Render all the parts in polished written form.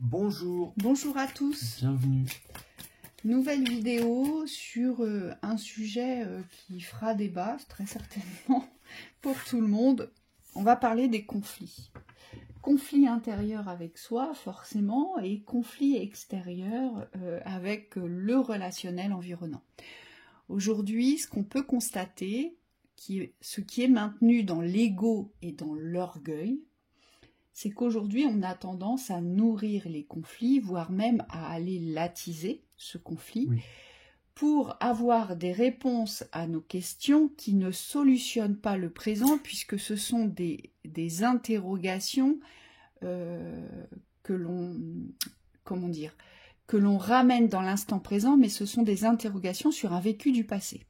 Bonjour. Bonjour à tous. Bienvenue. Nouvelle vidéo sur un sujet qui fera débat, très certainement, pour tout le monde. On va parler des conflits. Conflits intérieurs avec soi, forcément, et conflits extérieurs avec le relationnel environnant. Aujourd'hui, ce qu'on peut constater, ce qui est maintenu dans l'ego et dans l'orgueil, c'est qu'aujourd'hui, on a tendance à nourrir les conflits, voire même à aller l'attiser, ce conflit, pour avoir des réponses à nos questions qui ne solutionnent pas le présent, puisque ce sont des interrogations que l'on ramène dans l'instant présent, mais ce sont des interrogations sur un vécu du passé.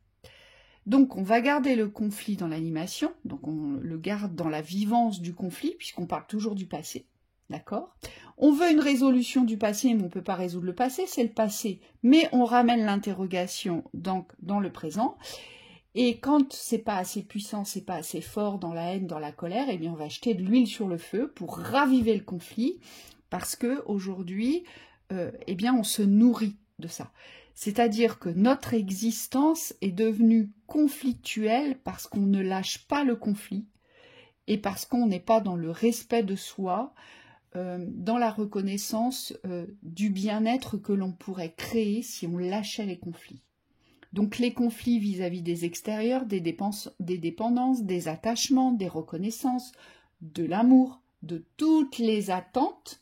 Donc on va garder le conflit dans l'animation, donc on le garde dans la vivance du conflit, puisqu'on parle toujours du passé, d'accord? On veut une résolution du passé, mais on ne peut pas résoudre le passé, c'est le passé, mais on ramène l'interrogation donc dans le présent, et quand c'est pas assez puissant, c'est pas assez fort dans la haine, dans la colère, eh bien on va jeter de l'huile sur le feu pour raviver le conflit, parce que aujourd'hui, eh bien on se nourrit de ça. C'est-à-dire que notre existence est devenue conflictuelle parce qu'on ne lâche pas le conflit et parce qu'on n'est pas dans le respect de soi, dans la reconnaissance du bien-être que l'on pourrait créer si on lâchait les conflits. Donc les conflits vis-à-vis des extérieurs, des dépendances, des attachements, des reconnaissances, de l'amour, de toutes les attentes,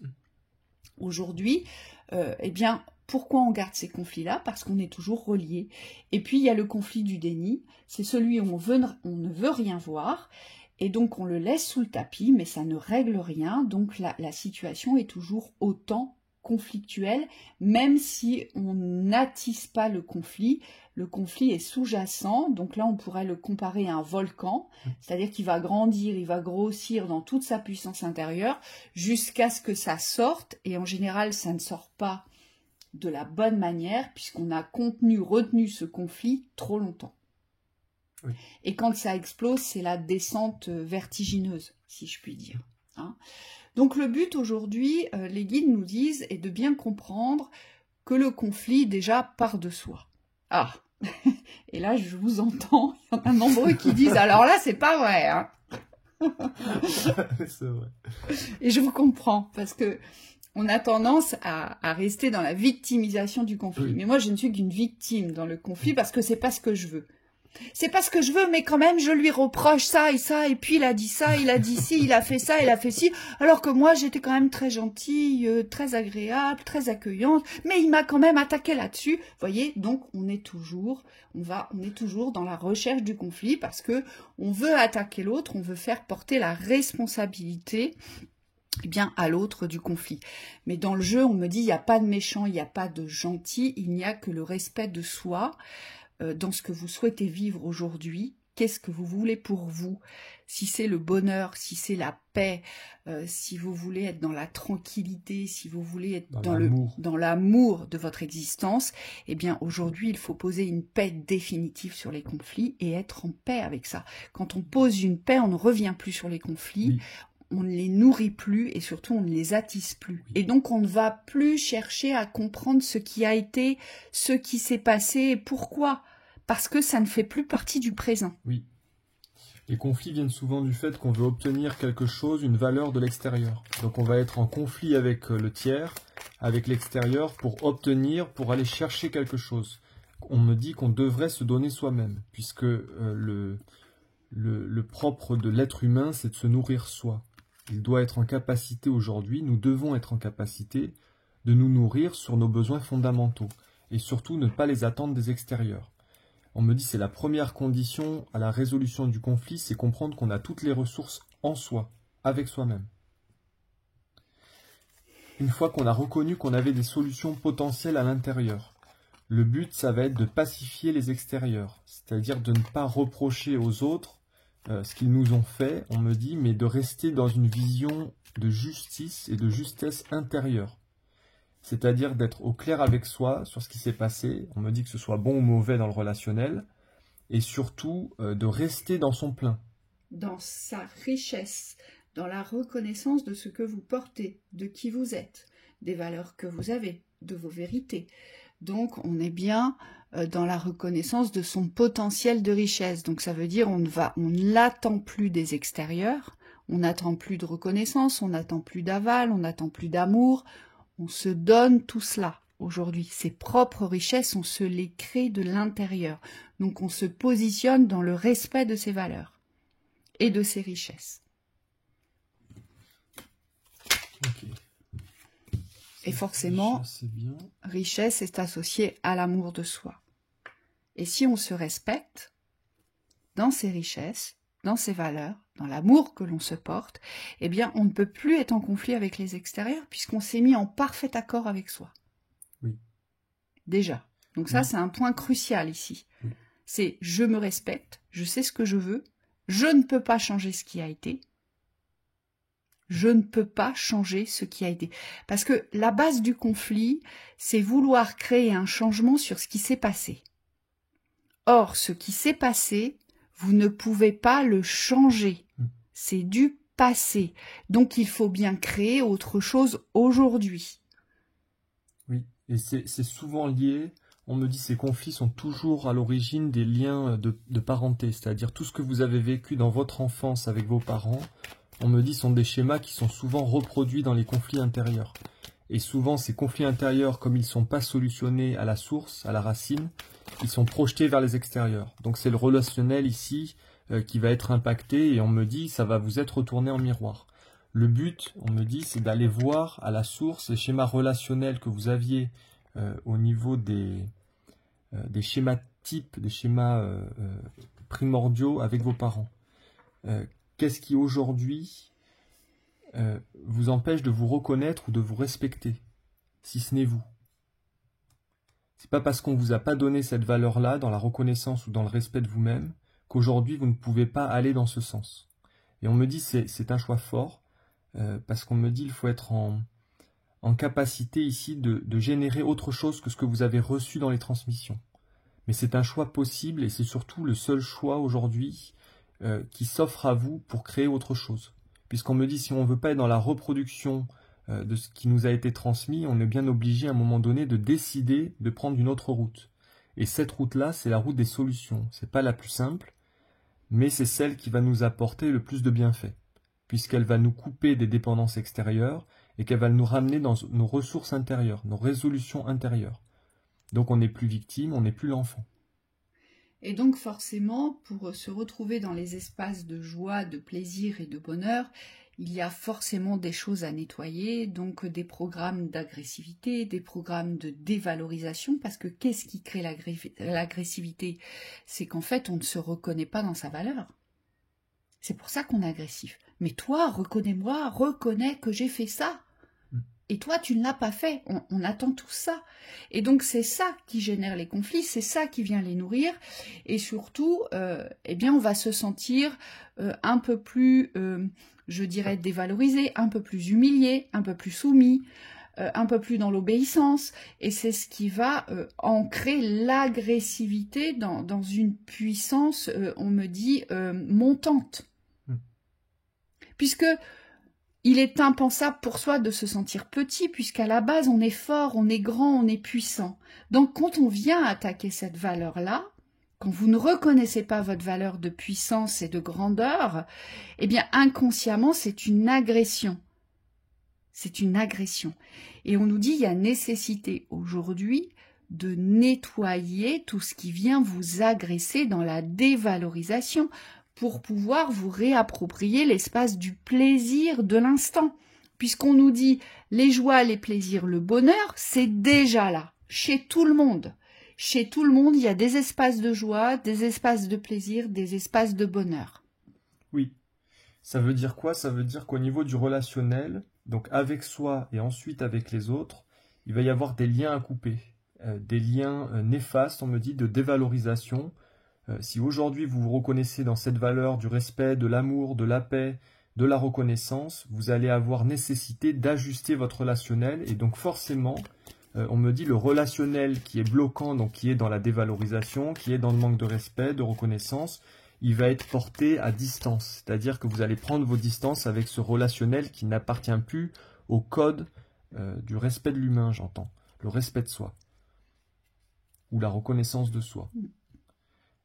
aujourd'hui, eh bien, pourquoi on garde ces conflits-là? Parce qu'on est toujours reliés. Et puis, il y a le conflit du déni. C'est celui où on ne veut rien voir. Et donc, on le laisse sous le tapis, mais ça ne règle rien. Donc, la situation est toujours autant conflictuelle, même si on n'attise pas le conflit. Le conflit est sous-jacent. Donc là, on pourrait le comparer à un volcan. C'est-à-dire qu'il va grandir, il va grossir dans toute sa puissance intérieure jusqu'à ce que ça sorte. Et en général, ça ne sort pas de la bonne manière, puisqu'on a retenu ce conflit trop longtemps. Oui. Et quand ça explose, c'est la descente vertigineuse, si je puis dire. Hein. Donc le but aujourd'hui, les guides nous disent, est de bien comprendre que le conflit déjà part de soi. Ah, et là je vous entends, il y en a nombreux qui disent, alors là c'est pas vrai. Hein. C'est vrai. Et je vous comprends, parce que on a tendance à rester dans la victimisation du conflit. Oui. Mais moi, je ne suis qu'une victime dans le conflit parce que c'est pas ce que je veux. C'est pas ce que je veux, mais quand même, je lui reproche ça, et puis il a dit ça, il a dit ci, il a fait ça, il a fait ci, alors que moi, j'étais quand même très gentille, très agréable, très accueillante, mais il m'a quand même attaqué là-dessus. Vous voyez, donc on est toujours dans la recherche du conflit parce que on veut attaquer l'autre, on veut faire porter la responsabilité à l'autre du conflit. Mais dans le jeu, on me dit, il n'y a pas de méchant, il n'y a pas de gentil, il n'y a que le respect de soi dans ce que vous souhaitez vivre aujourd'hui. Qu'est-ce que vous voulez pour vous? Si c'est le bonheur, si c'est la paix, si vous voulez être dans la tranquillité, si vous voulez être dans l'amour de votre existence, eh bien aujourd'hui, il faut poser une paix définitive sur les conflits et être en paix avec ça. Quand on pose une paix, on ne revient plus sur les conflits. Oui. On ne les nourrit plus et surtout on ne les attise plus. Et donc on ne va plus chercher à comprendre ce qui a été, ce qui s'est passé et pourquoi. Parce que ça ne fait plus partie du présent. Oui. Les conflits viennent souvent du fait qu'on veut obtenir quelque chose, une valeur de l'extérieur. Donc on va être en conflit avec le tiers, avec l'extérieur pour aller chercher quelque chose. On me dit qu'on devrait se donner soi-même, puisque le propre de l'être humain, c'est de se nourrir soi. Il doit être en capacité aujourd'hui, nous devons être en capacité de nous nourrir sur nos besoins fondamentaux et surtout ne pas les attendre des extérieurs. On me dit c'est la première condition à la résolution du conflit, c'est comprendre qu'on a toutes les ressources en soi, avec soi-même. Une fois qu'on a reconnu qu'on avait des solutions potentielles à l'intérieur, le but ça va être de pacifier les extérieurs, c'est-à-dire de ne pas reprocher aux autres ce qu'ils nous ont fait, on me dit, mais de rester dans une vision de justice et de justesse intérieure. C'est-à-dire d'être au clair avec soi sur ce qui s'est passé, on me dit que ce soit bon ou mauvais dans le relationnel, et surtout de rester dans son plein. Dans sa richesse, dans la reconnaissance de ce que vous portez, de qui vous êtes. des valeurs que vous avez, de vos vérités. Donc, on est bien dans la reconnaissance de son potentiel de richesse. Donc, ça veut dire on n'attend plus des extérieurs, on n'attend plus de reconnaissance, on n'attend plus d'aval, on n'attend plus d'amour. On se donne tout cela aujourd'hui. Ses propres richesses, on se les crée de l'intérieur. Donc, on se positionne dans le respect de ses valeurs et de ses richesses. Ok. Et forcément, Richesse, richesse est associée à l'amour de soi. Et si on se respecte dans ses richesses, dans ses valeurs, dans l'amour que l'on se porte, eh bien, on ne peut plus être en conflit avec les extérieurs puisqu'on s'est mis en parfait accord avec soi. Oui. Déjà. Donc ça, c'est un point crucial ici. Oui. C'est je me respecte, je sais ce que je veux, je ne peux pas changer ce qui a été. Je ne peux pas changer ce qui a été. Parce que la base du conflit, c'est vouloir créer un changement sur ce qui s'est passé. Or, ce qui s'est passé, vous ne pouvez pas le changer. C'est du passé. Donc, il faut bien créer autre chose aujourd'hui. Oui, et c'est souvent lié. On me dit ces conflits sont toujours à l'origine des liens de parenté, c'est-à-dire tout ce que vous avez vécu dans votre enfance avec vos parents, on me dit sont des schémas qui sont souvent reproduits dans les conflits intérieurs. Et souvent, ces conflits intérieurs, comme ils ne sont pas solutionnés à la source, à la racine, ils sont projetés vers les extérieurs. Donc c'est le relationnel ici qui va être impacté et on me dit ça va vous être retourné en miroir. Le but, on me dit, c'est d'aller voir à la source les schémas relationnels que vous aviez au niveau des schémas types, des schémas primordiaux avec vos parents. Qu'est-ce qui aujourd'hui vous empêche de vous reconnaître ou de vous respecter, si ce n'est vous? C'est pas parce qu'on vous a pas donné cette valeur-là, dans la reconnaissance ou dans le respect de vous-même, qu'aujourd'hui vous ne pouvez pas aller dans ce sens. Et on me dit c'est un choix fort, parce qu'on me dit il faut être en capacité ici de générer autre chose que ce que vous avez reçu dans les transmissions. Mais c'est un choix possible et c'est surtout le seul choix aujourd'hui qui s'offre à vous pour créer autre chose. Puisqu'on me dit si on ne veut pas être dans la reproduction de ce qui nous a été transmis, on est bien obligé à un moment donné de décider de prendre une autre route. Et cette route-là, c'est la route des solutions. C'est pas la plus simple, mais c'est celle qui va nous apporter le plus de bienfaits, puisqu'elle va nous couper des dépendances extérieures et qu'elle va nous ramener dans nos ressources intérieures, nos résolutions intérieures. Donc on n'est plus victime, on n'est plus l'enfant. Et donc forcément, pour se retrouver dans les espaces de joie, de plaisir et de bonheur, il y a forcément des choses à nettoyer, donc des programmes d'agressivité, des programmes de dévalorisation, parce que qu'est-ce qui crée l'agressivité? C'est qu'en fait, on ne se reconnaît pas dans sa valeur. C'est pour ça qu'on est agressif. Mais toi, reconnais-moi, reconnais que j'ai fait ça. Et toi, tu ne l'as pas fait. On attend tout ça. Et donc, c'est ça qui génère les conflits, c'est ça qui vient les nourrir. Et surtout, eh bien, on va se sentir un peu plus, je dirais, dévalorisé, un peu plus humilié, un peu plus soumis, un peu plus dans l'obéissance. Et c'est ce qui va ancrer l'agressivité dans une puissance, on me dit, montante. Puisque il est impensable pour soi de se sentir petit, puisqu'à la base, on est fort, on est grand, on est puissant. Donc, quand on vient attaquer cette valeur-là, quand vous ne reconnaissez pas votre valeur de puissance et de grandeur, eh bien, inconsciemment, c'est une agression. C'est une agression. Et on nous dit, il y a nécessité aujourd'hui de nettoyer tout ce qui vient vous agresser dans la dévalorisation, pour pouvoir vous réapproprier l'espace du plaisir de l'instant. Puisqu'on nous dit les joies, les plaisirs, le bonheur, c'est déjà là, chez tout le monde. Chez tout le monde, il y a des espaces de joie, des espaces de plaisir, des espaces de bonheur. Oui. Ça veut dire quoi? Ça veut dire qu'au niveau du relationnel, donc avec soi et ensuite avec les autres, il va y avoir des liens à couper. Des liens néfastes, on me dit, de dévalorisation. Si aujourd'hui vous vous reconnaissez dans cette valeur du respect, de l'amour, de la paix, de la reconnaissance, vous allez avoir nécessité d'ajuster votre relationnel et donc forcément, on me dit le relationnel qui est bloquant, donc qui est dans la dévalorisation, qui est dans le manque de respect, de reconnaissance, il va être porté à distance. C'est-à-dire que vous allez prendre vos distances avec ce relationnel qui n'appartient plus au code du respect de l'humain, j'entends, le respect de soi, ou la reconnaissance de soi.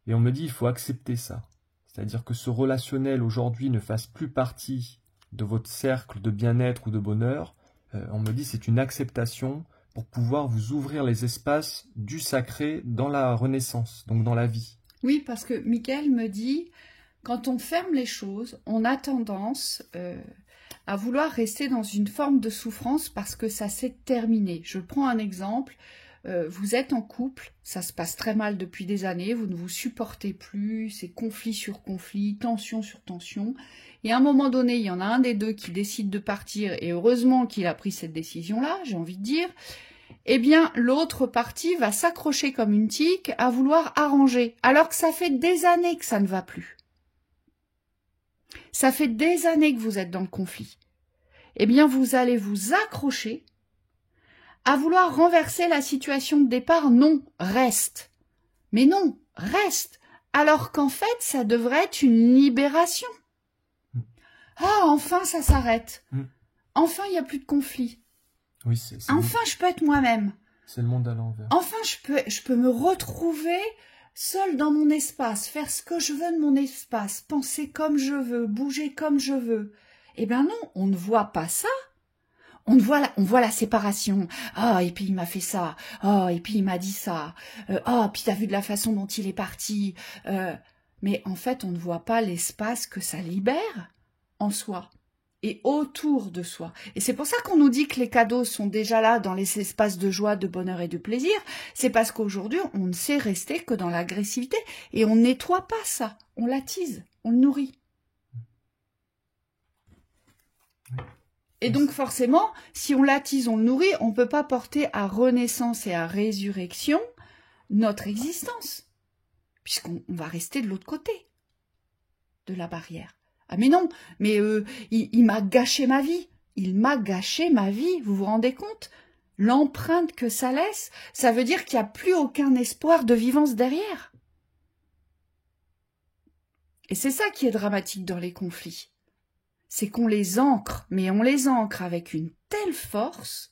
Et on me dit, il faut accepter ça. C'est-à-dire que ce relationnel aujourd'hui ne fasse plus partie de votre cercle de bien-être ou de bonheur. On me dit, c'est une acceptation pour pouvoir vous ouvrir les espaces du sacré dans la renaissance, donc dans la vie. Oui, parce que Michael me dit, quand on ferme les choses, on a tendance à vouloir rester dans une forme de souffrance parce que ça s'est terminé. Je prends un exemple. Vous êtes en couple, ça se passe très mal depuis des années, vous ne vous supportez plus, c'est conflit sur conflit, tension sur tension, et à un moment donné, il y en a un des deux qui décide de partir, et heureusement qu'il a pris cette décision-là, j'ai envie de dire, eh bien, l'autre partie va s'accrocher comme une tique à vouloir arranger, alors que ça fait des années que ça ne va plus. Ça fait des années que vous êtes dans le conflit. Eh bien, vous allez vous accrocher à vouloir renverser la situation de départ. Non, reste. Mais non, reste. Alors qu'en fait, ça devrait être une libération. Ah, enfin, ça s'arrête. Enfin, il n'y a plus de conflit. Oui, enfin, je peux être moi-même. C'est le monde à l'envers. Enfin, je peux me retrouver seule dans mon espace, faire ce que je veux de mon espace, penser comme je veux, bouger comme je veux. Eh bien non, on ne voit pas ça. On voit la séparation. Ah, et puis il m'a fait ça. Ah, et puis il m'a dit ça. Ah, puis t'as vu de la façon dont il est parti. Mais en fait, on ne voit pas l'espace que ça libère en soi et autour de soi. Et c'est pour ça qu'on nous dit que les cadeaux sont déjà là dans les espaces de joie, de bonheur et de plaisir. C'est parce qu'aujourd'hui, on ne sait rester que dans l'agressivité. Et on ne nettoie pas ça. On l'attise, on le nourrit. Et donc forcément, si on l'attise, on le nourrit, on ne peut pas porter à renaissance et à résurrection notre existence, puisqu'on va rester de l'autre côté de la barrière. Ah mais non, mais il m'a gâché ma vie, il m'a gâché ma vie, vous vous rendez compte? L'empreinte que ça laisse, ça veut dire qu'il n'y a plus aucun espoir de vivance derrière. Et c'est ça qui est dramatique dans les conflits. C'est qu'on les ancre, mais on les ancre avec une telle force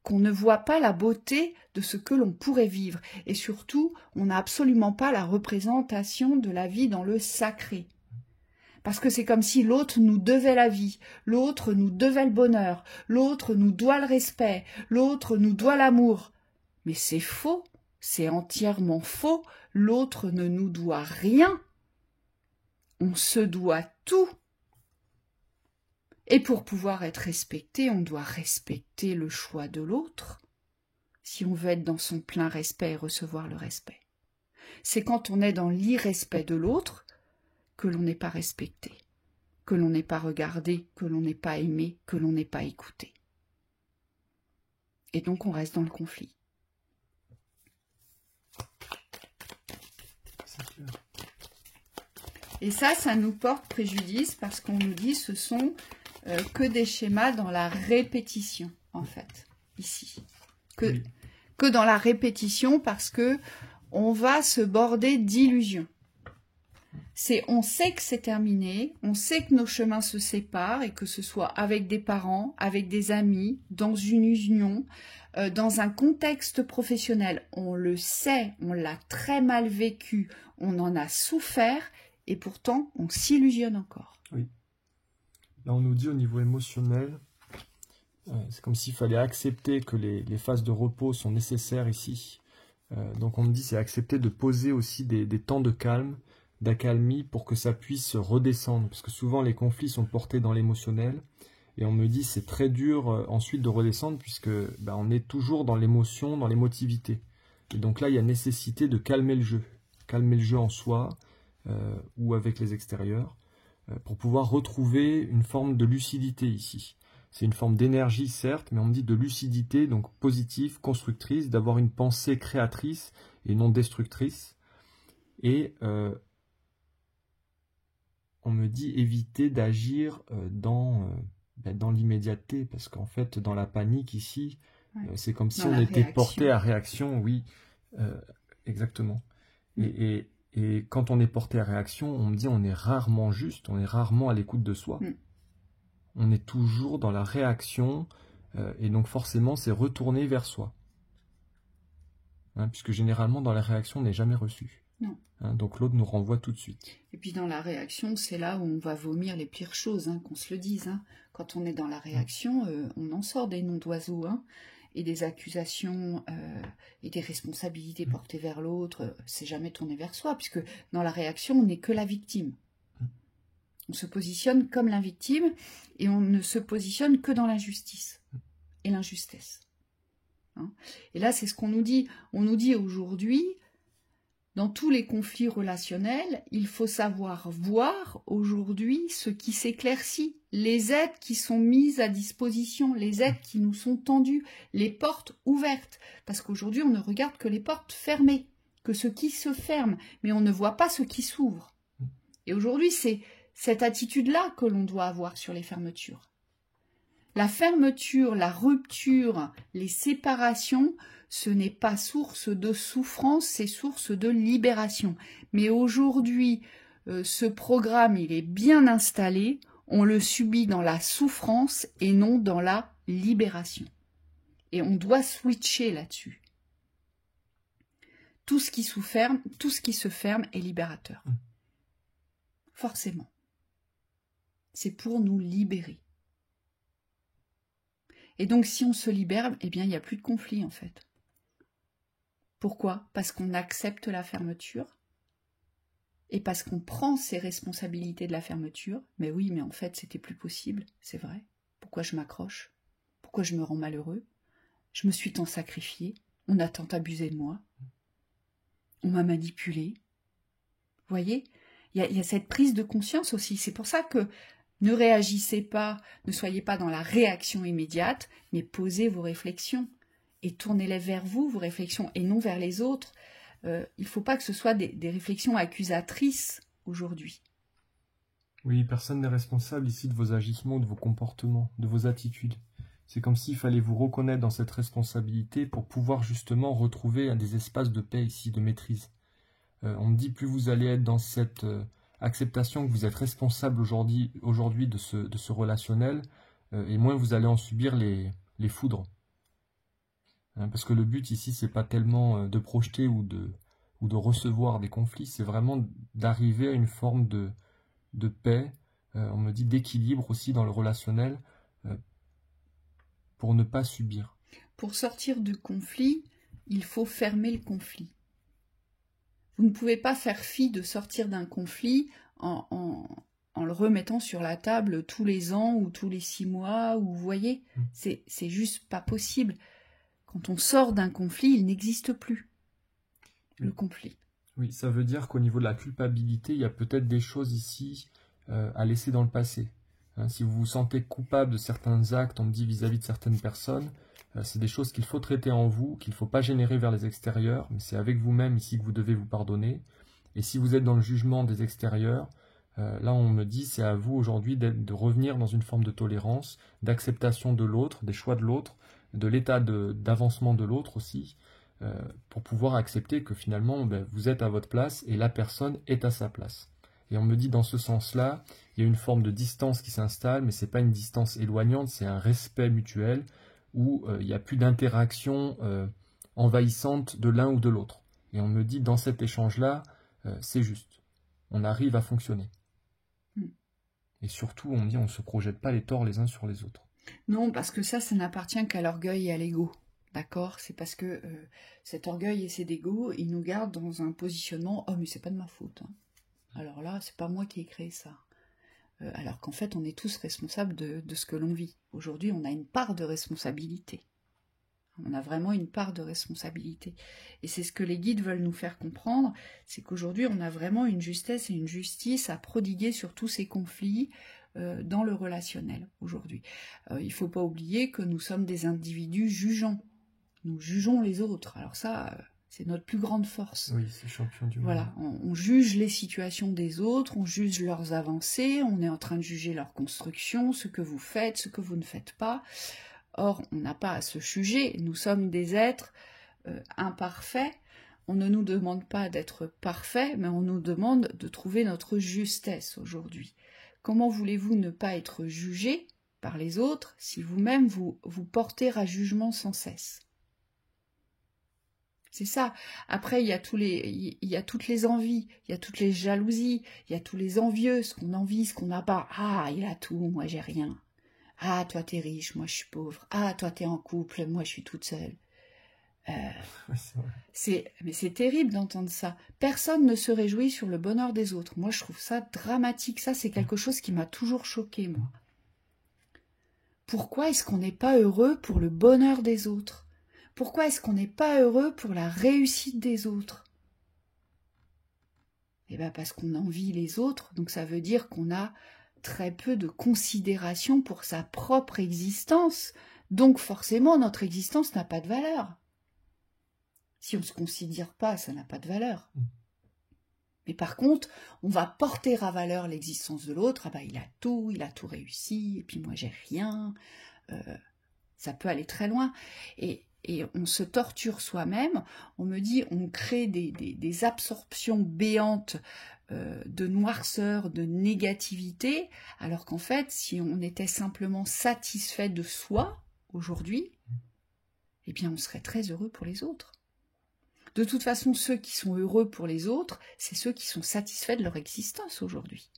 qu'on ne voit pas la beauté de ce que l'on pourrait vivre. Et surtout, on n'a absolument pas la représentation de la vie dans le sacré. Parce que c'est comme si l'autre nous devait la vie, l'autre nous devait le bonheur, l'autre nous doit le respect, l'autre nous doit l'amour. Mais c'est faux, c'est entièrement faux, l'autre ne nous doit rien. On se doit tout. Et pour pouvoir être respecté, on doit respecter le choix de l'autre, si on veut être dans son plein respect et recevoir le respect. C'est quand on est dans l'irrespect de l'autre que l'on n'est pas respecté, que l'on n'est pas regardé, que l'on n'est pas aimé, que l'on n'est pas écouté. Et donc on reste dans le conflit. Et ça nous porte préjudice parce qu'on nous dit ce sont que des schémas dans la répétition, en fait, ici. Que dans la répétition parce que on va se border d'illusions. On sait que c'est terminé, on sait que nos chemins se séparent et que ce soit avec des parents, avec des amis, dans une union, dans un contexte professionnel. On le sait, on l'a très mal vécu, on en a souffert et pourtant on s'illusionne encore. Oui. Là, on nous dit au niveau émotionnel, c'est comme s'il fallait accepter que les phases de repos sont nécessaires ici. Donc on me dit c'est accepter de poser aussi des temps de calme, d'accalmie pour que ça puisse redescendre. Parce que souvent les conflits sont portés dans l'émotionnel. Et on me dit c'est très dur ensuite de redescendre puisque on est toujours dans l'émotion, dans l'émotivité. Et donc là il y a nécessité de calmer le jeu en soi ou avec les extérieurs. Pour pouvoir retrouver une forme de lucidité ici. C'est une forme d'énergie, certes, mais on me dit de lucidité, donc positive, constructrice, d'avoir une pensée créatrice et non destructrice. Et on me dit éviter d'agir dans l'immédiateté, parce qu'en fait, dans la panique ici, c'est comme si on était porté à réaction, oui, exactement. Et quand on est porté à réaction, on me dit on est rarement juste, on est rarement à l'écoute de soi. On est toujours dans la réaction Et donc forcément, c'est retourner vers soi. Hein, puisque généralement, dans la réaction, on n'est jamais reçu. Non. Hein, donc l'autre nous renvoie tout de suite. Et puis dans la réaction, c'est là où on va vomir les pires choses, hein, qu'on se le dise. Hein. Quand on est dans la réaction, on en sort des noms d'oiseaux, hein, et des accusations et des responsabilités portées vers l'autre. C'est jamais tourné vers soi, puisque dans la réaction, on n'est que la victime. On se positionne comme la victime et on ne se positionne que dans l'injustice et l'injustesse. Hein. Et là, c'est ce qu'on nous dit. On nous dit aujourd'hui, dans tous les conflits relationnels, il faut savoir voir aujourd'hui ce qui s'éclaircit, les aides qui sont mises à disposition, les aides qui nous sont tendues, les portes ouvertes. Parce qu'aujourd'hui, on ne regarde que les portes fermées, que ce qui se ferme, mais on ne voit pas ce qui s'ouvre. Et aujourd'hui, c'est cette attitude-là que l'on doit avoir sur les fermetures. La fermeture, la rupture, les séparations, ce n'est pas source de souffrance, c'est source de libération. Mais aujourd'hui, ce programme, il est bien installé, on le subit dans la souffrance et non dans la libération. Et on doit switcher là-dessus. Tout ce qui se ferme est libérateur. Forcément. C'est pour nous libérer. Et donc, si on se libère, eh bien, il n'y a plus de conflit, en fait. Pourquoi? Parce qu'on accepte la fermeture et parce qu'on prend ses responsabilités de la fermeture. Mais oui, mais en fait, c'était plus possible, c'est vrai. Pourquoi je m'accroche? Pourquoi je me rends malheureux? Je me suis tant sacrifié. On a tant abusé de moi. On m'a manipulé. Vous voyez? Il y a cette prise de conscience aussi. C'est pour ça que ne réagissez pas, ne soyez pas dans la réaction immédiate, mais posez vos réflexions et tournez-les vers vous, vos réflexions, et non vers les autres. Il ne faut pas que ce soit des réflexions accusatrices aujourd'hui. Oui, personne n'est responsable ici de vos agissements, de vos comportements, de vos attitudes. C'est comme s'il fallait vous reconnaître dans cette responsabilité pour pouvoir justement retrouver des espaces de paix ici, de maîtrise. On me dit, plus vous allez être dans cette acceptation que vous êtes responsable aujourd'hui de ce relationnel, et moins vous allez en subir les foudres. Hein, parce que le but ici, c'est pas tellement de projeter ou de recevoir des conflits, c'est vraiment d'arriver à une forme de paix, on me dit d'équilibre aussi dans le relationnel, pour ne pas subir. Pour sortir du conflit, il faut fermer le conflit. Vous ne pouvez pas faire fi de sortir d'un conflit en le remettant sur la table tous les ans ou tous les 6 mois, ou vous voyez, c'est juste pas possible. Quand on sort d'un conflit, il n'existe plus, le conflit. Oui, ça veut dire qu'au niveau de la culpabilité, il y a peut-être des choses ici à laisser dans le passé. Hein, si vous vous sentez coupable de certains actes, on me dit vis-à-vis de certaines personnes, c'est des choses qu'il faut traiter en vous, qu'il ne faut pas générer vers les extérieurs, mais c'est avec vous-même ici que vous devez vous pardonner. Et si vous êtes dans le jugement des extérieurs, là on me dit c'est à vous aujourd'hui de revenir dans une forme de tolérance, d'acceptation de l'autre, des choix de l'autre, de l'état d'avancement de l'autre aussi, pour pouvoir accepter que finalement vous êtes à votre place et la personne est à sa place. Et on me dit dans ce sens-là, il y a une forme de distance qui s'installe, mais ce n'est pas une distance éloignante, c'est un respect mutuel, où il n'y a plus d'interaction envahissante de l'un ou de l'autre. Et on me dit, dans cet échange-là, c'est juste. On arrive à fonctionner. Et surtout, on me dit, on ne se projette pas les torts les uns sur les autres. Non, parce que ça n'appartient qu'à l'orgueil et à l'ego. D'accord? C'est parce que cet orgueil et cet ego, ils nous gardent dans un positionnement « Oh, mais c'est pas de ma faute. Hein. Alors là, c'est pas moi qui ai créé ça. » Alors qu'en fait, on est tous responsables de ce que l'on vit. Aujourd'hui, on a une part de responsabilité. On a vraiment une part de responsabilité. Et c'est ce que les guides veulent nous faire comprendre, c'est qu'aujourd'hui, on a vraiment une justesse et une justice à prodiguer sur tous ces conflits dans le relationnel, aujourd'hui. Il ne faut pas oublier que nous sommes des individus jugeants. Nous jugeons les autres. Alors ça... c'est notre plus grande force. Oui, c'est champion du monde. Voilà, on juge les situations des autres, on juge leurs avancées, on est en train de juger leur construction, ce que vous faites, ce que vous ne faites pas. Or, on n'a pas à se juger, nous sommes des êtres imparfaits. On ne nous demande pas d'être parfaits, mais on nous demande de trouver notre justesse aujourd'hui. Comment voulez-vous ne pas être jugé par les autres si vous-même vous portez à jugement sans cesse. C'est ça. Après, il y a toutes les envies, il y a toutes les jalousies, il y a tous les envieux, ce qu'on envie, ce qu'on n'a pas. Ah, il a tout, moi j'ai rien. Ah, toi t'es riche, moi je suis pauvre. Ah, toi t'es en couple, moi je suis toute seule. Mais c'est terrible d'entendre ça. Personne ne se réjouit sur le bonheur des autres. Moi, je trouve ça dramatique. Ça, c'est quelque chose qui m'a toujours choquée, moi. Pourquoi est-ce qu'on n'est pas heureux pour le bonheur des autres? Pourquoi est-ce qu'on n'est pas heureux pour la réussite des autres? Eh bien, parce qu'on envie les autres, donc ça veut dire qu'on a très peu de considération pour sa propre existence. Donc, forcément, notre existence n'a pas de valeur. Si on ne se considère pas, ça n'a pas de valeur. Mais par contre, on va porter à valeur l'existence de l'autre. Ah bah, il a tout réussi, et puis moi j'ai rien. Ça peut aller très loin. Et on se torture soi-même. On me dit, on crée des absorptions béantes de noirceur, de négativité, alors qu'en fait, si on était simplement satisfait de soi, aujourd'hui, eh bien on serait très heureux pour les autres. De toute façon, ceux qui sont heureux pour les autres, c'est ceux qui sont satisfaits de leur existence aujourd'hui.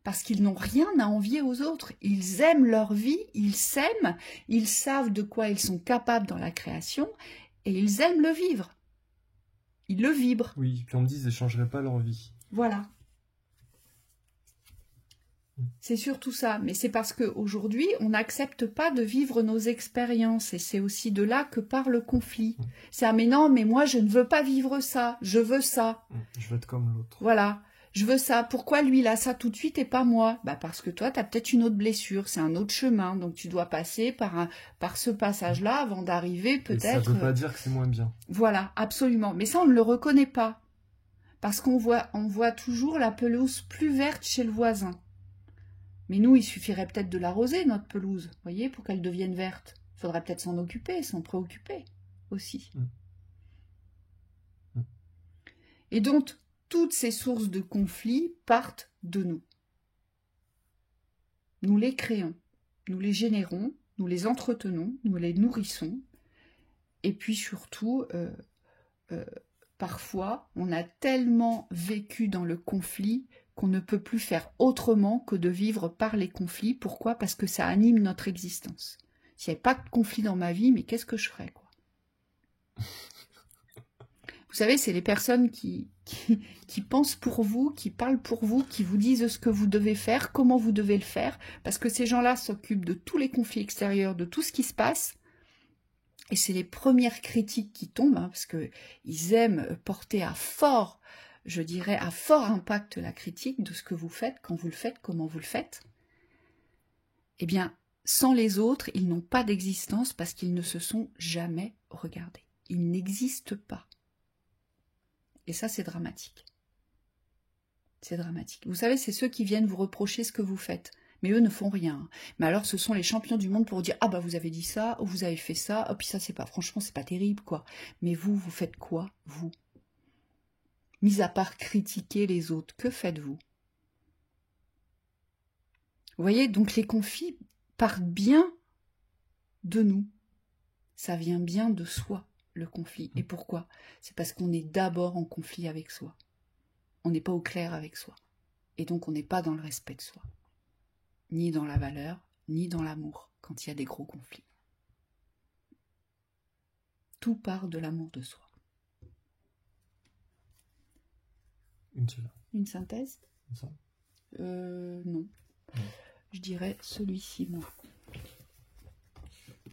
Parce qu'ils n'ont rien à envier aux autres. Ils aiment leur vie, ils s'aiment, ils savent de quoi ils sont capables dans la création, et ils aiment le vivre. Ils le vibrent. Oui, puis on me dit qu'ils n'échangeraient pas leur vie. Voilà. C'est surtout ça, mais c'est parce qu'aujourd'hui, on n'accepte pas de vivre nos expériences, et c'est aussi de là que part le conflit. C'est « Ah mais non, mais moi je ne veux pas vivre ça, je veux ça. » Je veux être comme l'autre. Voilà, je veux ça. Pourquoi lui il a ça tout de suite et pas moi? Bah parce que toi, tu as peut-être une autre blessure, c'est un autre chemin, donc tu dois passer par ce passage-là avant d'arriver peut-être... Et ça ne veut pas dire que c'est moins bien. Voilà, absolument. Mais ça, on ne le reconnaît pas. Parce qu'on voit toujours la pelouse plus verte chez le voisin. Mais nous, il suffirait peut-être de l'arroser, notre pelouse, vous voyez, pour qu'elle devienne verte. Il faudrait peut-être s'en occuper, s'en préoccuper aussi. Et donc, toutes ces sources de conflits partent de nous. Nous les créons, nous les générons, nous les entretenons, nous les nourrissons. Et puis surtout, parfois, on a tellement vécu dans le conflit qu'on ne peut plus faire autrement que de vivre par les conflits. Pourquoi? Parce que ça anime notre existence. S'il n'y avait pas de conflit dans ma vie, mais qu'est-ce que je ferais, quoi? Vous savez, c'est les personnes qui pensent pour vous, qui parlent pour vous, qui vous disent ce que vous devez faire, comment vous devez le faire, parce que ces gens-là s'occupent de tous les conflits extérieurs, de tout ce qui se passe, et c'est les premières critiques qui tombent, parce qu'ils aiment porter à fort, je dirais, à fort impact la critique de ce que vous faites, quand vous le faites, comment vous le faites. Eh bien, sans les autres, ils n'ont pas d'existence parce qu'ils ne se sont jamais regardés. Ils n'existent pas. Et ça, c'est dramatique. C'est dramatique. Vous savez, c'est ceux qui viennent vous reprocher ce que vous faites. Mais eux ne font rien. Mais alors, ce sont les champions du monde pour vous dire « Ah bah vous avez dit ça, ou vous avez fait ça, oh puis ça c'est pas... Franchement, c'est pas terrible, quoi. » Mais vous faites quoi, vous? Mis à part critiquer les autres, que faites-vous? Vous voyez, donc les conflits partent bien de nous. Ça vient bien de soi, le conflit. Et pourquoi? C'est parce qu'on est d'abord en conflit avec soi. On n'est pas au clair avec soi. Et donc on n'est pas dans le respect de soi. Ni dans la valeur, ni dans l'amour, quand il y a des gros conflits. Tout part de l'amour de soi. Une synthèse? Non. Je dirais celui-ci, moi.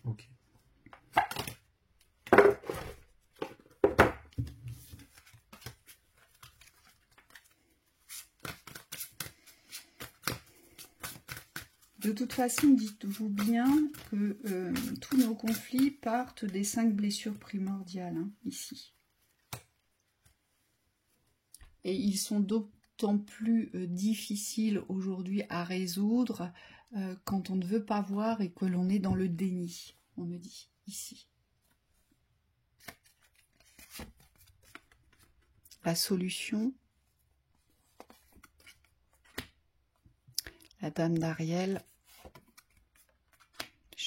Ok. De toute façon, dites-vous bien que tous nos conflits partent des 5 blessures primordiales, hein, ici. Et ils sont d'autant plus difficiles aujourd'hui à résoudre quand on ne veut pas voir et que l'on est dans le déni, on me dit, ici. La solution, la dame d'Ariel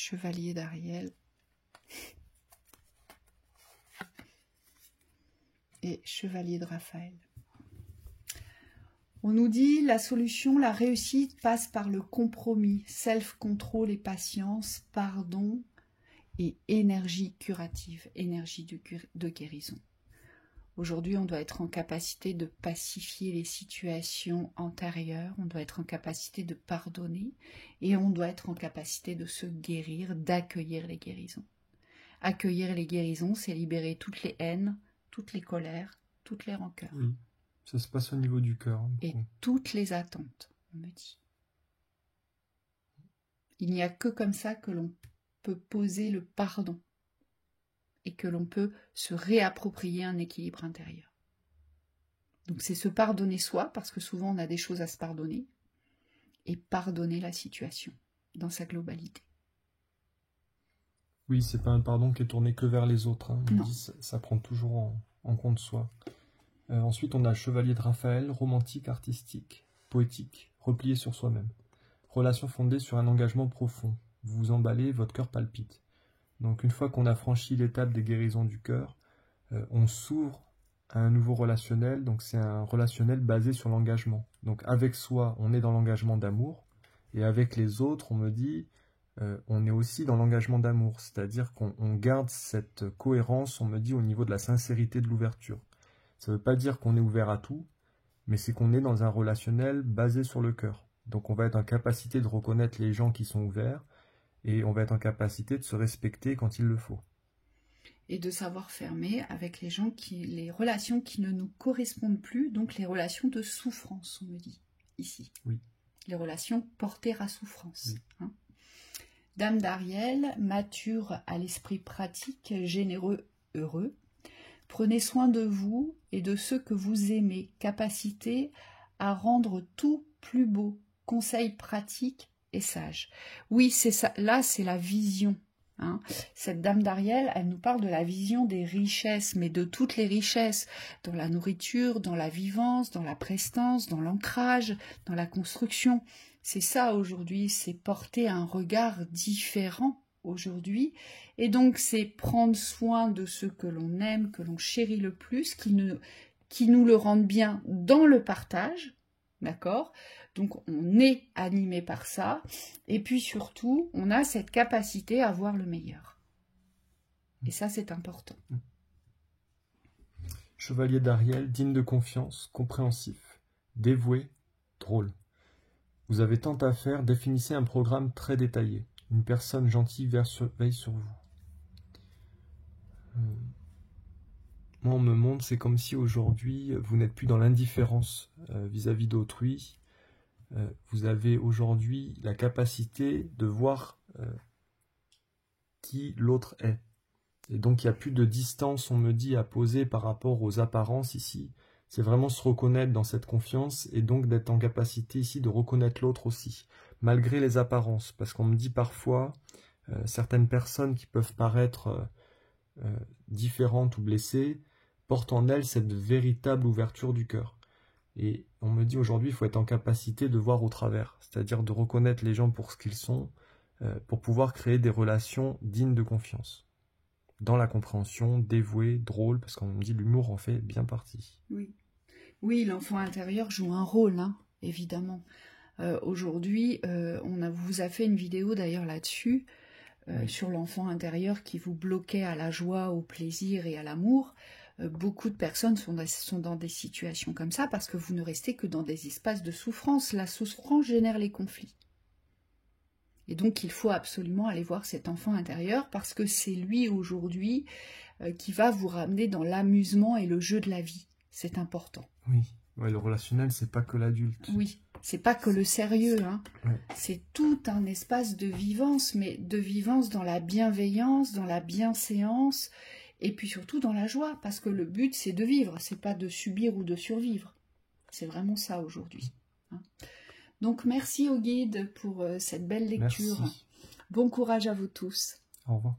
Chevalier d'Ariel et Chevalier de Raphaël. On nous dit la solution, la réussite passe par le compromis, self-control et patience, pardon et énergie curative, énergie de guérison. Aujourd'hui, on doit être en capacité de pacifier les situations antérieures, on doit être en capacité de pardonner et on doit être en capacité de se guérir, d'accueillir les guérisons. Accueillir les guérisons, c'est libérer toutes les haines, toutes les colères, toutes les rancœurs. Oui, ça se passe au niveau du cœur. Et toutes les attentes, on me dit. Il n'y a que comme ça que l'on peut poser le pardon et que l'on peut se réapproprier un équilibre intérieur. Donc c'est se pardonner soi, parce que souvent on a des choses à se pardonner, et pardonner la situation dans sa globalité. Oui, c'est pas un pardon qui est tourné que vers les autres. Hein. On Non. dit, ça prend toujours en compte soi. Ensuite, on a le Chevalier de Raphaël, romantique, artistique, poétique, replié sur soi-même. Relation fondée sur un engagement profond. Vous vous emballez, votre cœur palpite. Donc une fois qu'on a franchi l'étape des guérisons du cœur, on s'ouvre à un nouveau relationnel. Donc c'est un relationnel basé sur l'engagement. Donc avec soi, on est dans l'engagement d'amour. Et avec les autres, on me dit, on est aussi dans l'engagement d'amour. C'est-à-dire qu'on garde cette cohérence, on me dit, au niveau de la sincérité de l'ouverture. Ça ne veut pas dire qu'on est ouvert à tout, mais c'est qu'on est dans un relationnel basé sur le cœur. Donc on va être en capacité de reconnaître les gens qui sont ouverts, et on va être en capacité de se respecter quand il le faut. Et de savoir fermer avec les gens les relations qui ne nous correspondent plus, donc les relations de souffrance, on me dit, ici. Oui. Les relations portées à souffrance. Oui. Hein. Dame d'Ariel, mature à l'esprit pratique, généreux, heureux. Prenez soin de vous et de ceux que vous aimez, capacité à rendre tout plus beau, conseil pratique et sage. Oui, c'est ça. Là, c'est la vision. Hein. Cette dame d'Ariel, elle nous parle de la vision des richesses, mais de toutes les richesses, dans la nourriture, dans la vivance, dans la prestance, dans l'ancrage, dans la construction. C'est ça aujourd'hui, c'est porter un regard différent aujourd'hui, et donc c'est prendre soin de ceux que l'on aime, que l'on chérit le plus, qui nous le rendent bien dans le partage, d'accord ? Donc on est animé par ça, et puis surtout, on a cette capacité à voir le meilleur. Et ça, c'est important. Chevalier d'Ariel, digne de confiance, compréhensif, dévoué, drôle. Vous avez tant à faire, définissez un programme très détaillé. Une personne gentille veille sur vous. Moi, on me montre, c'est comme si aujourd'hui, vous n'êtes plus dans l'indifférence vis-à-vis d'autrui. Vous avez aujourd'hui la capacité de voir qui l'autre est. Et donc, il n'y a plus de distance, on me dit, à poser par rapport aux apparences ici. C'est vraiment se reconnaître dans cette confiance et donc d'être en capacité ici de reconnaître l'autre aussi, malgré les apparences. Parce qu'on me dit parfois, certaines personnes qui peuvent paraître différentes ou blessées, portent en elles cette véritable ouverture du cœur. Et on me dit aujourd'hui, il faut être en capacité de voir au travers, c'est-à-dire de reconnaître les gens pour ce qu'ils sont, pour pouvoir créer des relations dignes de confiance. Dans la compréhension, dévouée, drôle, parce qu'on me dit l'humour en fait bien partie. Oui, oui, l'enfant intérieur joue un rôle, hein, évidemment. Aujourd'hui, vous a fait une vidéo d'ailleurs là-dessus, oui, sur l'enfant intérieur qui vous bloquait à la joie, au plaisir et à l'amour. Beaucoup de personnes sont dans des situations comme ça parce que vous ne restez que dans des espaces de souffrance. La souffrance génère les conflits. Et donc, il faut absolument aller voir cet enfant intérieur parce que c'est lui, aujourd'hui, qui va vous ramener dans l'amusement et le jeu de la vie. C'est important. Oui, ouais, le relationnel, c'est pas que l'adulte. Oui, c'est pas que le sérieux. Hein. Ouais. C'est tout un espace de vivance, mais de vivance dans la bienveillance, dans la bienséance, et puis surtout dans la joie, parce que le but, c'est de vivre, c'est pas de subir ou de survivre. C'est vraiment ça aujourd'hui. Hein. Donc, merci au guide pour cette belle lecture. Merci. Bon courage à vous tous. Au revoir.